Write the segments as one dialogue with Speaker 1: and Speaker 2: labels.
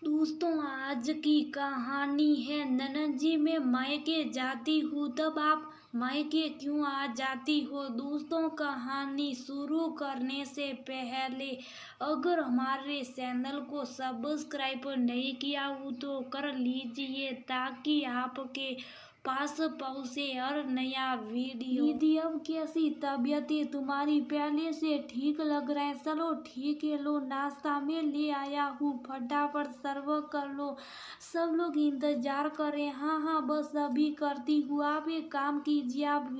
Speaker 1: दोस्तों, आज की कहानी है ननद जी मैं मायके जाती हूँ तब आप मायके क्यों आ जाती हो। दोस्तों, कहानी शुरू करने से पहले अगर हमारे चैनल को सब्सक्राइब नहीं किया हो तो कर लीजिए ताकि आपके पास पहुँचे हर नया वीडियो। दीदी, अब कैसी तबीयत है तुम्हारी? पहले से ठीक लग रहा है। चलो ठीक है, लो नाश्ता में ले आया हूँ, फटाफट सर्व कर लो। सब लोग इंतजार कर रहे हैं। हाँ हाँ, बस अभी करती हूँ। आप एक काम कीजिए, आप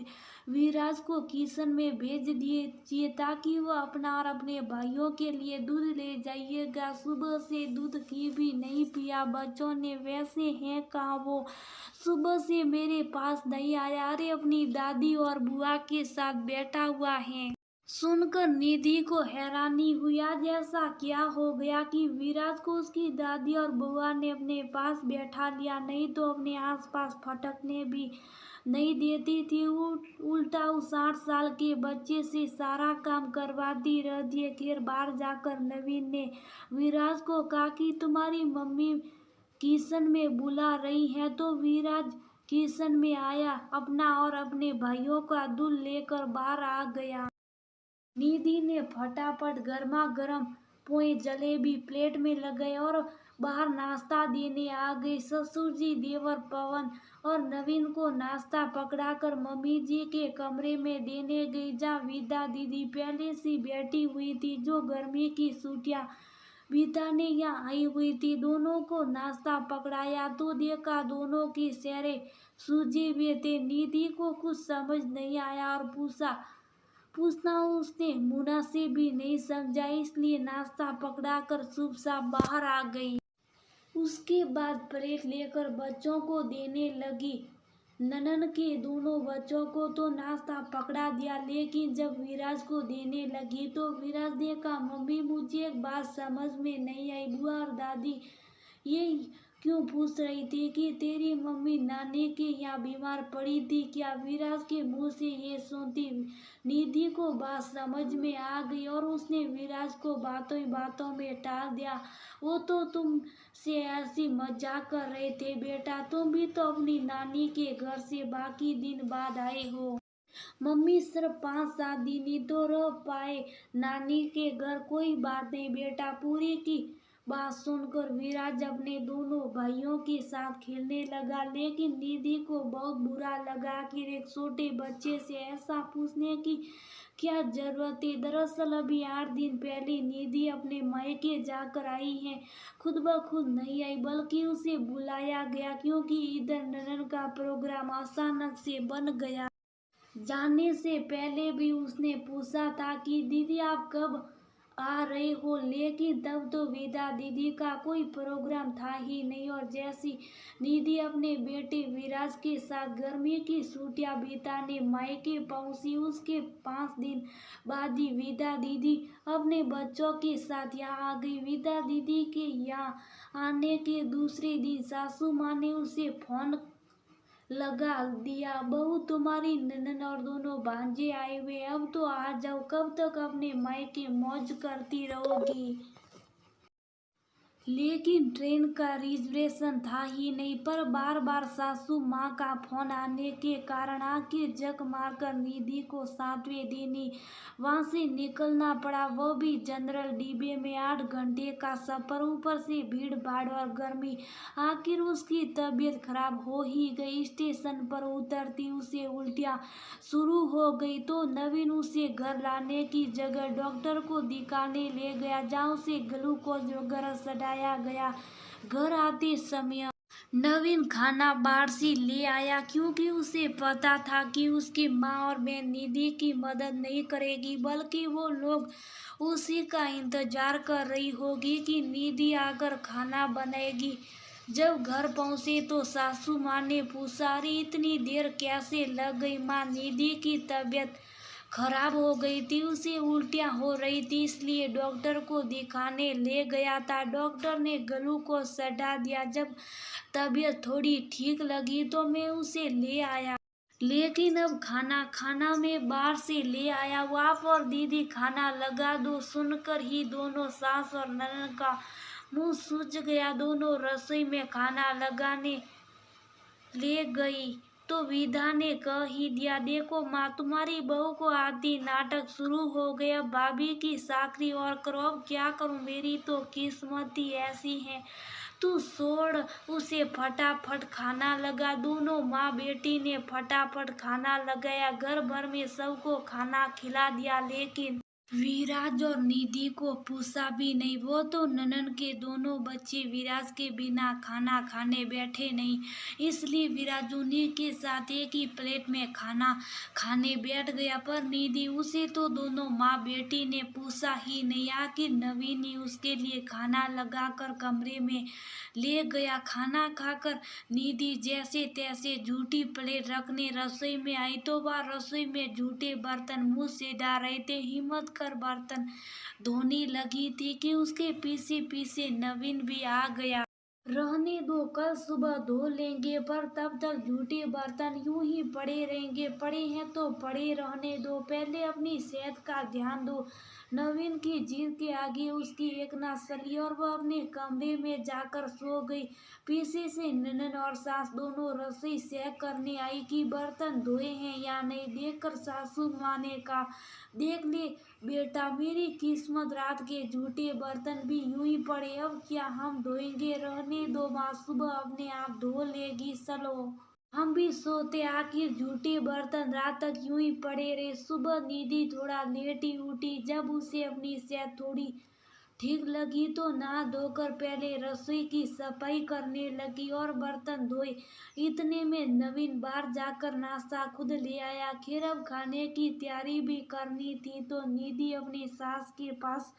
Speaker 1: विराज को किचन में भेज दीजिए ताकि वो अपना और अपने भाइयों के लिए दूध ले जाइएगा। सुबह से दूध की भी नहीं पिया बच्चों ने। वैसे हैं कहाँ वो? सुबह से मेरे पास नहीं आया। अरे, अपनी दादी और बुआ के साथ बैठा हुआ है। सुनकर निधि को हैरानी हुई। आज ऐसा क्या हो गया कि विराज को उसकी दादी और बुआ ने अपने पास बैठा लिया? नहीं तो अपने आसपास फटकने भी नहीं देती थी। उल्टा उस 8 साल के बच्चे से सारा काम करवाती रहती है। खैर, बाहर जाकर नवीन ने विराज को कहा कि तुम्हारी मम्मी किचन में बुला रही है। तो विराज किचन में आया, अपना और अपने भाइयों का दूध लेकर बाहर आ गया। निधि ने फटाफट गर्मा गर्म पोए जलेबी प्लेट में लगाए और बाहर नाश्ता देने आ गई। ससुर जी, देवर पवन और नवीन को नाश्ता पकड़ाकर मम्मी जी के कमरे में देने गई, जहाँ विदा दीदी पहले से बैठी हुई थी, जो गर्मी की छुट्टियां बिताने यहाँ आई हुई थी। दोनों को नाश्ता पकड़ाया तो देखा दोनों के चेहरे सूजे हुए थे। निधि को कुछ समझ नहीं आया और पूछना उसने मुनासिब भी नहीं समझा, इसलिए नाश्ता पकड़ाकर चुपचाप बाहर आ गई। उसके बाद प्लेट लेकर बच्चों को देने लगी। ननन के दोनों बच्चों को तो नाश्ता पकड़ा दिया, लेकिन जब विराज को देने लगी तो विराज ने कहा, मम्मी मुझे एक बात समझ में नहीं आई। बुआ और दादी ये क्यों पूछ रही थी कि तेरी मम्मी नानी के यहाँ बीमार पड़ी थी क्या? विराज के मुंह से ये सुनती निधि को बात समझ में आ गई और उसने विराज को बातों ही बातों में टाल दिया। वो तो तुम से ऐसी मजाक कर रहे थे बेटा, तुम भी तो अपनी नानी के घर से बाकी दिन बाद आए हो। मम्मी सिर्फ 5-7 दिन ही तो रह पाए नानी के घर। कोई बात नहीं बेटा। पूरी की बात सुनकर विराज अपने दोनों भाइयों के साथ खेलने लगा, लेकिन निधि को बहुत बुरा लगा कि एक छोटे बच्चे से ऐसा पूछने की क्या जरूरत है। दरअसल अभी 8 दिन पहले निधि अपने मायके जाकर आई है। खुद ब खुद नहीं आई, बल्कि उसे बुलाया गया, क्योंकि इधर ननन का प्रोग्राम अचानक से बन गया। जाने से पहले भी उसने पूछा था कि दीदी आप कब आ रहे हो, लेकिन तब तो विदा दीदी का कोई प्रोग्राम था ही नहीं। और जैसी निधि अपने बेटे विराज के साथ गर्मी की छुट्टियां बिताने मायके पहुंची, उसके 5 दिन बाद ही विदा दीदी अपने बच्चों के साथ यहाँ आ गई। विदा दीदी के यहाँ आने के दूसरे दिन सासू माँ ने उसे फोन लगा दिया, बहू तुम्हारी ननन और दोनों भांजे आए हुए, अब तो आ जाओ, कब तक अपने मायके मौज करती रहोगी। लेकिन ट्रेन का रिजर्वेशन था ही नहीं। पर बार बार सासू माँ का फोन आने के कारण आखिर जक मारकर निधि को 7वें दिन ही वहां से निकलना पड़ा, वो भी जनरल डिब्बे में। 8 घंटे का सफर, ऊपर से भीड़ भाड़ और गर्मी। आखिर उसकी तबीयत खराब हो ही गई। स्टेशन पर उतरती उसे उल्टियां शुरू हो गई तो नवीन उसे घर लाने की जगह डॉक्टर को दिखाने ले गया, जहाँ उसे ग्लूकोज वगैरह चढ़ाया गया। घर आते समय नवीन खाना बाहर से ले आया, क्योंकि उसे पता था कि उसकी माँ और बहन निधि की मदद नहीं करेगी, बल्कि वो लोग उसी का इंतजार कर रही होगी कि निधि आकर खाना बनाएगी। जब घर पहुंचे तो सासू माँ ने पूछा, अरे इतनी देर कैसे लग गई माँ? निधि की तबीयत खराब हो गई थी, उसे उल्टियाँ हो रही थी, इसलिए डॉक्टर को दिखाने ले गया था। डॉक्टर ने ग्लूकोज चढ़ा दिया। जब तबीयत थोड़ी ठीक लगी तो मैं उसे ले आया, लेकिन अब खाना में बाहर से ले आया हूँ, आप और दीदी खाना लगा दो। सुनकर ही दोनों सास और ननद का मुंह सूज गया। दोनों रसोई में खाना लगाने ले गई तो विधा ने कह ही दिया, देखो माँ, तुम्हारी बहू को आदि नाटक शुरू हो गया। भाभी की साकरी और करो, अब क्या करूं, मेरी तो किस्मत ही ऐसी है। तू छोड़ उसे, फटाफट खाना लगा। दोनों माँ बेटी ने फटाफट खाना लगाया। घर भर में सबको खाना खिला दिया, लेकिन विराज और निधि को पूछा भी नहीं। वो तो ननन के दोनों बच्चे विराज के बिना खाना खाने बैठे नहीं, इसलिए विराज उन्हीं के साथ एक ही प्लेट में खाना खाने बैठ गया। पर निधि, उसे तो दोनों माँ बेटी ने पूछा ही नहीं। आखिर नवीन ही उसके लिए खाना लगाकर कमरे में ले गया। खाना खाकर निधि जैसे तैसे झूठी प्लेट रखने रसोई में आई तो वह रसोई में झूठे बर्तन मुंह से डाल रहे थे। हिम्मत कर बर्तन धोने लगी थी कि उसके पीछे पीछे नवीन भी आ गया। रहने दो, कल सुबह धो लेंगे, पर तब तक झूठे बर्तन यूं ही पड़े रहेंगे। पड़े हैं तो पड़े रहने दो, पहले अपनी सेहत का ध्यान दो। नवीन की जिद के आगे उसकी एक ना चली और वह अपने कमरे में जाकर सो गई। पीछे से ननन और सास दोनों रसोई चेक करने आई कि बर्तन धोए हैं या नहीं। देखकर सासू माँ ने कहा, देख ले बेटा, मेरी किस्मत, रात के झूठे बर्तन भी यूं ही पड़े। अब क्या हम धोएंगे? रहने दो माँ, सुबह अपने आप धो लेगी, चलो हम भी सोते। आखिर झूठे बर्तन रात तक यूं ही पड़े रहे। सुबह निधि थोड़ा लेट ही उठी। जब उसे अपनी सेहत थोड़ी ठीक लगी तो नहा धोकर पहले रसोई की सफाई करने लगी और बर्तन धोए। इतने में नवीन बाहर जाकर नाश्ता खुद ले आया। खैर अब खाने की तैयारी भी करनी थी तो निधि अपनी सास के पास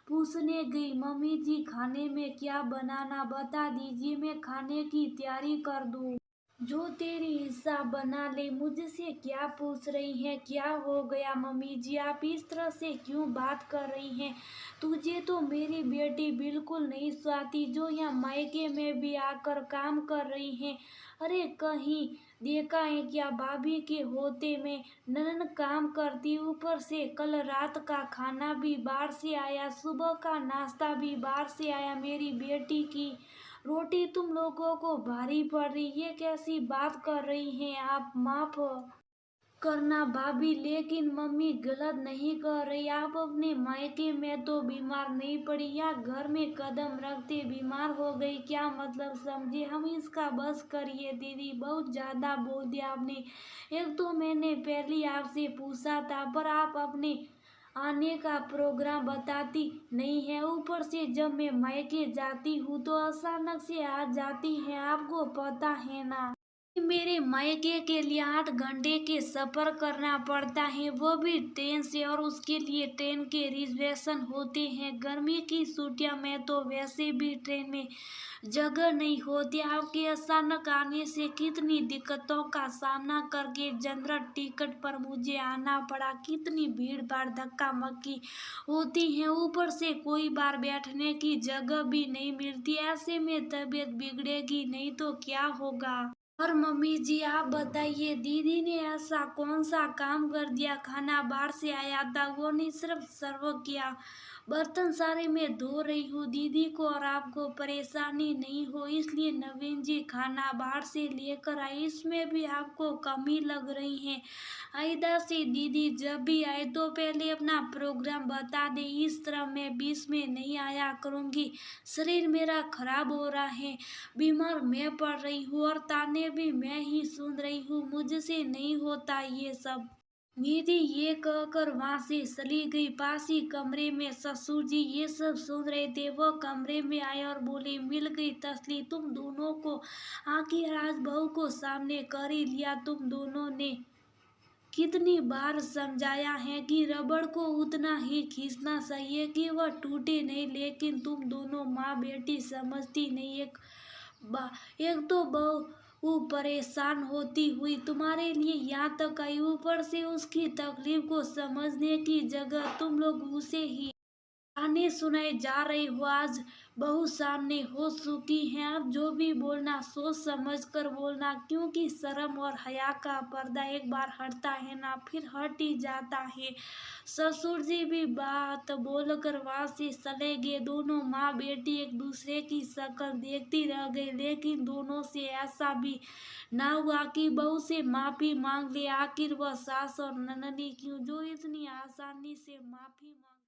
Speaker 1: पूछने गई, मम्मी जी खाने में क्या बनाना बता दीजिए, मैं खाने की तैयारी कर दूं। जो तेरी हिस्सा बना ले, मुझसे क्या पूछ रही हैं? क्या हो गया मम्मी जी, आप इस तरह से क्यों बात कर रही हैं? तुझे तो मेरी बेटी बिल्कुल नहीं स्वाती, जो यहाँ मायके में भी आकर काम कर रही हैं। अरे कहीं देखा है क्या भाभी के होते में ननन काम करती, ऊपर से कल रात का खाना भी बाहर से आया, सुबह का नाश्ता भी बाहर से आया। मेरी बेटी की रोटी तुम लोगों को भारी पड़ रही, ये कैसी बात कर रही हैं आप? माफ करना भाभी, लेकिन मम्मी गलत नहीं कर रही। आप अपने मायके में तो बीमार नहीं पड़ी, या घर में कदम रखते बीमार हो गई, क्या मतलब समझे हम इसका? बस करिए दीदी, बहुत ज्यादा बोल दिया आपने। एक तो मैंने पहले आपसे पूछा था, पर आप अपने आने का प्रोग्राम बताती नहीं है। ऊपर से जब मैं मायके जाती हूँ तो अचानक से आ जाती हैं, आपको पता है ना। मेरे मायके के लिए 8 घंटे के सफर करना पड़ता है, वो भी ट्रेन से, और उसके लिए ट्रेन के रिजर्वेशन होते हैं। गर्मी की छुट्टियों में तो वैसे भी ट्रेन में जगह नहीं होती। आपके अचानक आने से कितनी दिक्कतों का सामना करके जनरल टिकट पर मुझे आना पड़ा। कितनी भीड़ भाड़ धक्का मक्की होती है, ऊपर से कोई बार बैठने की जगह भी नहीं मिलती। ऐसे में तबीयत बिगड़ेगी नहीं तो क्या होगा? और मम्मी जी आप बताइए, दीदी ने ऐसा कौन सा काम कर दिया? खाना बाहर से आया था, वो नहीं सिर्फ सर्व किया, बर्तन सारे मैं धो रही हूँ। दीदी को और आपको परेशानी नहीं हो इसलिए नवीन जी खाना बाहर से लेकर आए, इसमें भी आपको कमी लग रही है। आइदा से दीदी जब भी आए तो पहले अपना प्रोग्राम बता दे, इस तरह मैं बीच में नहीं आया करूँगी। शरीर मेरा खराब हो रहा है, बीमार मैं पड़ रही हूँ और ताने भी मैं ही सुन रही हूँ, मुझसे नहीं होता ये सब। निधि ये कहकर वहां से चली गई। पास ही कमरे में ससुर जी ये सब सुन रहे थे। वो कमरे में आए और बोले, मिल गई तसली तुम दोनों को, आखिर आज बहू को सामने कर ही लिया। तुम दोनों ने कितनी बार समझाया है कि रबड़ को उतना ही खींचना चाहिए कि वह टूटे नहीं, लेकिन तुम दोनों माँ बेटी समझती नहीं। एक तो बहू वो परेशान होती हुई तुम्हारे लिए यहाँ तक आई, ऊपर से उसकी तकलीफ को समझने की जगह तुम लोग उसे ही गाने सुनाए जा रही हो, आज बहू सामने हो चुकी हैं। अब जो भी बोलना सोच समझ कर बोलना, क्योंकि शर्म और हया का पर्दा एक बार हटता है ना फिर हट ही जाता है। ससुर जी भी बात बोलकर वहां से चले गए। दोनों माँ बेटी एक दूसरे की शक्ल देखती रह गई, लेकिन दोनों से ऐसा भी ना हुआ कि बहू से माफी मांग ले। आखिर वह सास और ननदी क्यों जो इतनी आसानी से माफी मांग